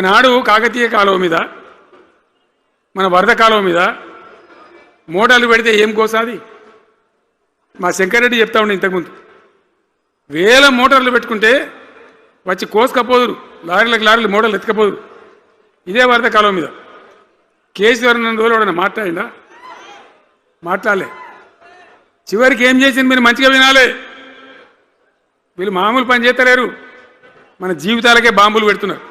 నాడు కాకతీయ కాలువ మీద మన వరద కాలువ మీద మోటార్లు పెడితే ఏం కోసాది మా శంకరెడ్డి చెప్తా ఉండే ఇంతకుముందు వేల మోటార్లు పెట్టుకుంటే వచ్చి కోసుకపోదురు లారీలకు లారీలు మోటార్లు ఎత్తుకపోదురు ఇదే వరద కాలువ మీద కేసీఆర్ నన్ను రోజులు ఎవడన్నా మాట్లాడిందా మాట్లాడలే చివరికి ఏం చేసింది మీరు మంచిగా వినాలి వీళ్ళు మామూలు పని చేస్తలేరు మన జీవితాలకే బాంబులు పెడుతున్నారు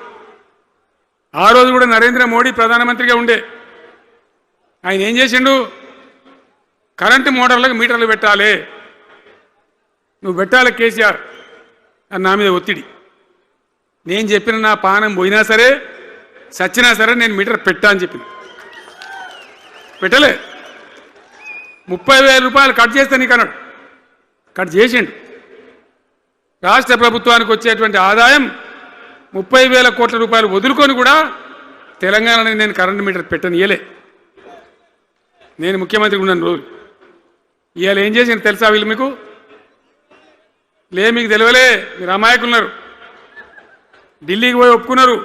ఆ రోజు కూడా నరేంద్ర మోడీ ప్రధానమంత్రిగా ఉండే ఆయన ఏం చేసిండు కరెంటు మోటార్లకు మీటర్లు పెట్టాలి నువ్వు పెట్టాలి కేసీఆర్ అని నా మీద ఒత్తిడి నేను చెప్పిన నా పానం పోయినా సరే సచ్చినా సరే నేను మీటర్ పెట్టా అని చెప్పిన పెట్టలే 30,000 రూపాయలు కట్ చేస్తే నీకు అన్నాడు కట్ చేసిండు రాష్ట్ర ప్రభుత్వానికి వచ్చేటువంటి ఆదాయం 30,000 కోట్ల రూపాయలు వదులుకొని కూడా తెలంగాణలో నేను కరెంటు మీటర్ పెట్టనియలే నేను ముఖ్యమంత్రి ఉన్నాను రోజు ఇవాళ ఏం చేసింది తెలుసా వీళ్ళు మీకు మీకు తెలియలే మీరు అమాయకులున్నారు ఢిల్లీకి పోయి ఒప్పుకున్నారు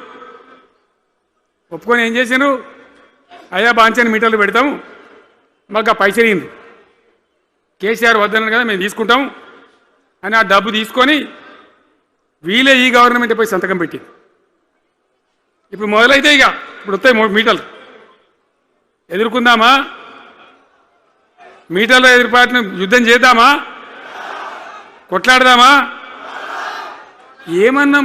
ఒప్పుకొని ఏం చేశారు అయ్యా బాంచని మీటర్లు పెడతాము మాకు ఆ పైసలు ఇయ్యండి కేసీఆర్ వద్దన్నారు కదా మేము తీసుకుంటాం అని ఆ డబ్బు తీసుకొని వీళ్ళే ఈ గవర్నమెంట్ పోయి సంతకం పెట్టింది ఇప్పుడు మొదలైతే ఇప్పుడు వస్తాయి మీటర్లు ఎదుర్కొందామా మీటర్ల ఎదురుపాటును యుద్ధం చేద్దామా కొట్లాడదామా ఏమన్నా